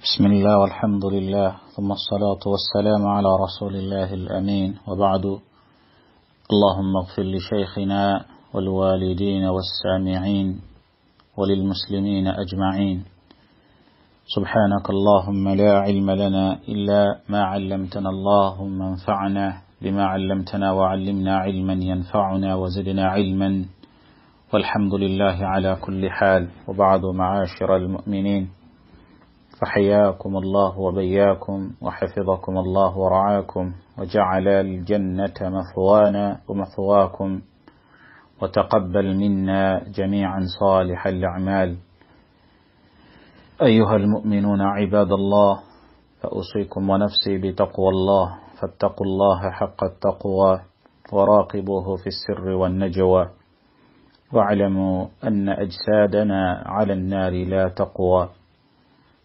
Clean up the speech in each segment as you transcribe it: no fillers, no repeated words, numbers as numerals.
بسم الله والحمد لله ثم الصلاة والسلام على رسول الله الأمين وبعد. اللهم اغفر لشيخنا والوالدين والسامعين وللمسلمين أجمعين. سبحانك اللهم لا علم لنا إلا ما علمتنا، اللهم انفعنا بما علمتنا وعلمنا علما ينفعنا وزدنا علما، والحمد لله على كل حال. وبعد، معاشر المؤمنين، فحياكم الله وبياكم وحفظكم الله ورعاكم وجعل الجنة مثوانا ومثواكم، وتقبل منا جميعا صالح الأعمال. أيها المؤمنون عباد الله، فأوصيكم ونفسي بتقوى الله، فاتقوا الله حق التقوى وراقبوه في السر والنجوى، واعلموا أن أجسادنا على النار لا تقوى.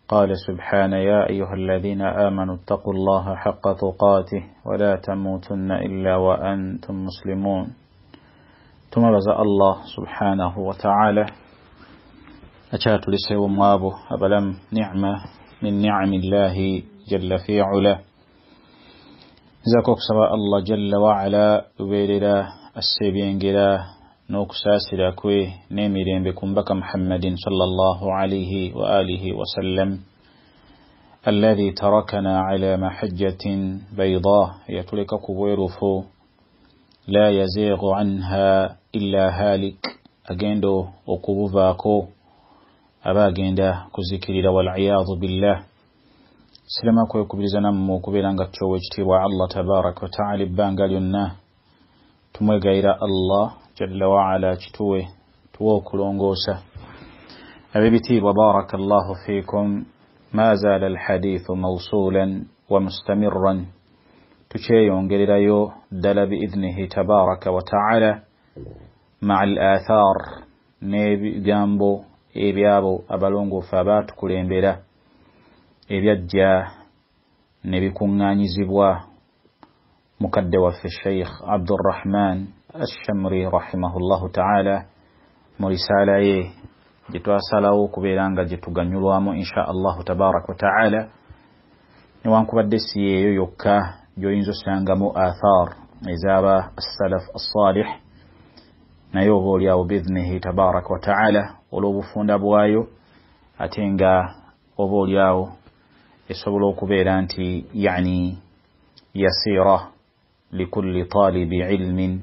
قال سبحانه: يا أيها الذين آمنوا اتقوا الله حق تقاته ولا تموتن إلا وأنتم مسلمون. ثم رزق الله سبحانه وتعالى أشات لسيو موابه أبلم نعمة من نعم الله جل في علا. زكوك سبا الله جل وعلا ويللا السيبين جلا نوكساسلا كوي نيميرين بكم بك محمد صلى الله عليه وآله وسلم، الذي تركنا على محجة بيضاء يتلك كويرفو لا يزيغ عنها إلا هالك. أجندو وكوفاكو أبا جندا كذكر والعياذ بالله. سلما كوي كبرزنا مو كبيران قتشو واجتبع الله تبارك وتعالى بانغالينا تموي غير الله جل وعلا جتوه توكلونغوسا. أبيبتي وبارك الله فيكم، ما زال الحديث موصولا ومستمرا تشيون قليلايو دل بإذنه تبارك وتعالى مع الآثار نبي جامبو إبيابو أبالونغو فابات كلين بلا إبيجا نبي كنغاني زبوا مكدوا في الشيخ عبد الرحمن الشمري رحمه الله تعالى مرسالة jitwa salawo kubeeranga jituganyulwamu insha Allah tabarak wa ta'ala. Niwankubadde si yeyo yokka joyinzo sangamu athar ezaba as-salaf as-salih, naye oba oliawo biidhnihi tabarak wa ta'ala olw'obufunda bwayo, ate nga oba oliawo esobola okubeera nti yani yasira likulli talibi ilmin,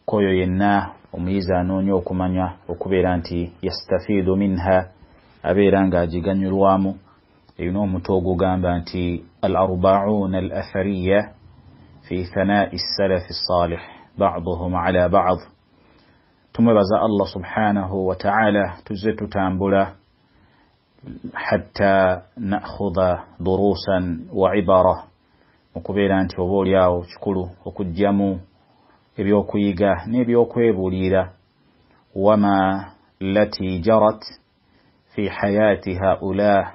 koyo yenna omuyizi anoonya okumanya okubeera nti yastafiidu minha, abeera nga agiganyulwamu. Eyina omutwe ogugamba nti al-arba'una al-athariya fi thanaa'i as-salafi as-salih ba'duhum ala ba'd. Tumwebaza Allah subhanahu wa ta'ala tuzze tutambula hatta na'khudha durusan wa ibara, okubeera nti oba oliawo kikulu okujjamu ebyokuyiga n'ebyokwebuulira. wama lati jarat fi hayati haula,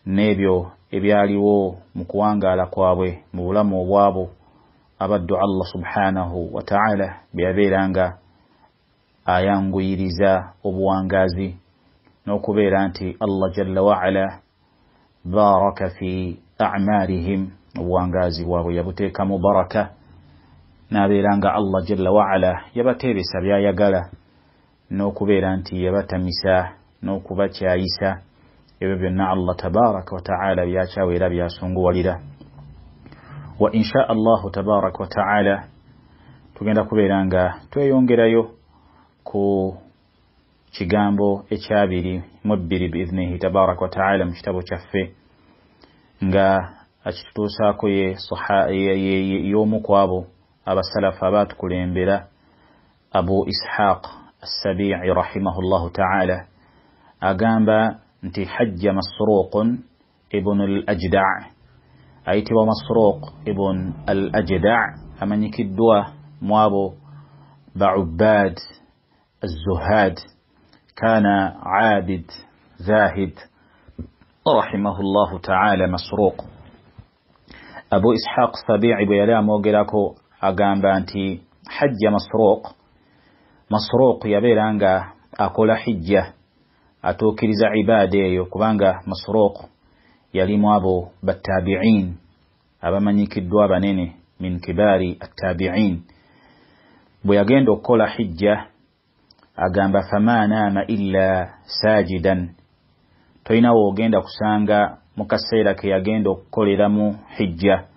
n'ebyo ebyaliwo mu kuwangaala kwabwe mu bulamu obwabo abaddu Allah subhanahu wa ta'ala byabeeranga ayanguyiriza obuwangazi, n'okubeera nti Allah jalla wa'ala baraka fi a'marihim, obuwangazi bwabwe yabuteekamu baraka, n'abeeranga Allah jalla wa'ala yabateebesa byayagala, n'okubeera nti yabatamisa n'okubakyayisa. Ebyo byonna Allah tabaraka wa ta'ala byakyawa era byasunguwalira. Wa insha Allah tabaraka wa ta'ala tugenda kubeera nga tweyongerayo ku kigambo ekyabiri mu bbiri biidhnihi tabaraka wa ta'ala mu kitabo kyaffe, nga akitutuusaako y'omu kwabo abasalafu abaatukulembera Abu Ishaq as-Sabi'i rahimahullahu ta'ala, agamba nti hajja Masruq ibn al-Ajda', ayitibwa Masruq ibn al-Ajda', amanyikiddwa mu abo ba'ubbad az-zuhad, kana 'abid zahid rahimahullahu ta'ala Masruq. Abu Ishaq as-Sabi'i bwe yali amwogerako agamba nti hajja Masruq yabeeranga akola hijja, atuukiriza ibaada eyo, kubanga Masruq yalimu abo battabi'in abamanyikiddwa banene min kibari attabi'in bwe yagenda okukola hijja agamba fama naama illa sajidan toyinawo ogenda kusanga mu kaseera ke yagenda okukoleramu hijja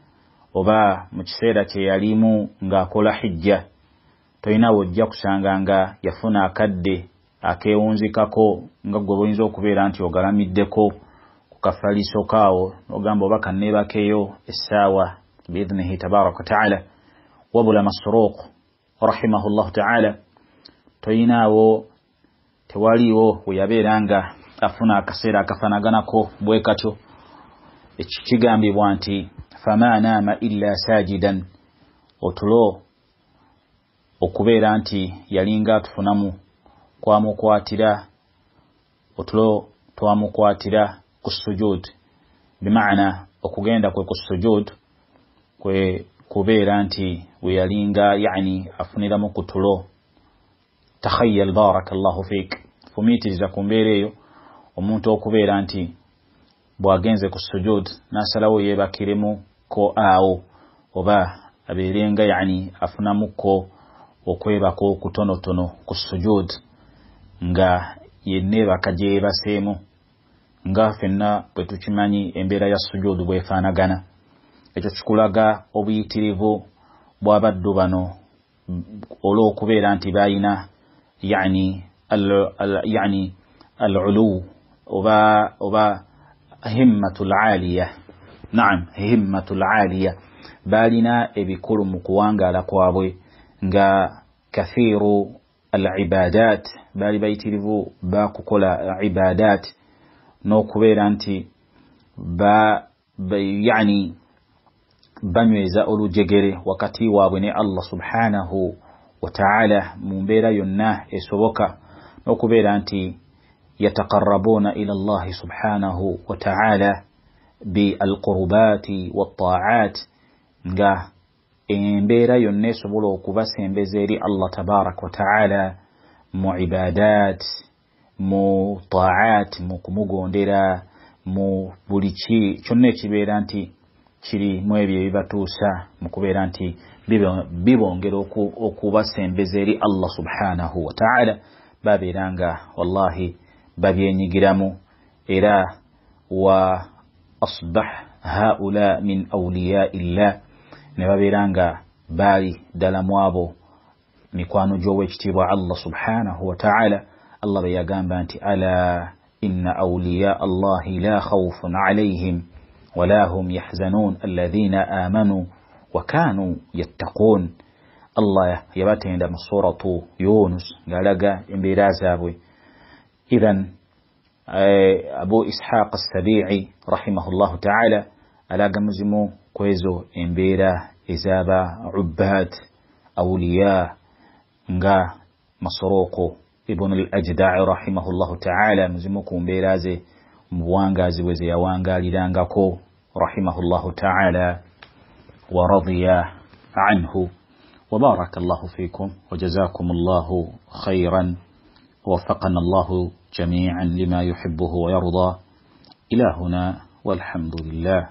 oba mu kiseera kye yalimu ng'akola hijja toyinawo ojja kusanga nga yafuna akadde akeewunzikako nga gwe boyinza okubeera nti ogalamiddeko ku kafaliso kaawo n'ogamba oba kanneebakeyo essaawa biidhnihi tabaraka wataala wabula Masruuq rahimahullahu taala toyinaawo tewaliwo we yabeera nga afuna akaseera akafanaganako bwe katyo ekigambibwa nti fama naama illa sajidan otulo okubeera nti yalinga atufunamu kwamukwatira otulo twamukwatira ku sujud bimaana okugenda kwe ku sujud kwe kubeera nti we yalinga yani afuniramu ku tulo takhayyal barakallahu fik fumiitiriza ku mbeera eyo omuntu okubeera nti bwagenze ku sujud nasalawo yeebakiremu ko awo oba abeerenga yani afunamuko okwebako kutonotono ku sujud nga yenneebaka gye yeebaseemu nga ffenna bwe tukimanyi embeera ya sujud bwefaanagana ekyo kikulaga obuyitirivu bw'abaddu bano olw'okubeera nti bayina yani al-ulu oba himmatul aliya naam himmatul aliya balina ebikulu mu kuwangaala kwabwe nga kathiru al-ibadat bali bayitirivu bakukola ibadat n'okubeera nti yani banyweza olujegere wakati waabwe ne Allah subhanahu wa ta'ala mu mbeera yonna esoboka n'okubeera nti yataqarrabuna ila Allah subhanahu wa ta'ala bil-qurbati wat-ta'at nga embeera yonna esobola okubasembeza eri Allah tabarak wa ta'ala mu ibadat mu ta'at mu kumugondera mu buli kyonna ekibeera nti kiri mu ebyo ebibatuusa mu kubeera nti bibongera okubasembeza eri Allah subhanahu wa ta'ala babeera nga wallahi babyenyigiramu era wa asbah haula min awliya illah ne babeera nga baali ddala mu abo mikwano gy'owekitiibwa Allah subhanahu wa ta'ala Allah be yagamba nti ala inna awliya Allahi la khawfun alayhim wala hum yahzanun alladhina amanu wa kanu yattaqun Allah yabatenda mu suratu Yunus ngalaga embeera zaabwe idhan Abu Ishaq as-Sabi'i rahimahullahu ta'ala alaga muzimu kwezo embeera ezaba ubbad awliya nga Masruuq ibn al-Ajda' rahimahullahu ta'ala muzimu ku mbeera ze mu buwangazi bwe yawangalirangako rahimahullahu ta'ala wa radiya anhu wa barakallahu fikum wa jazakumullahu khairan ووفقنا الله جميعا لما يحبه ويرضى إلى هنا والحمد لله.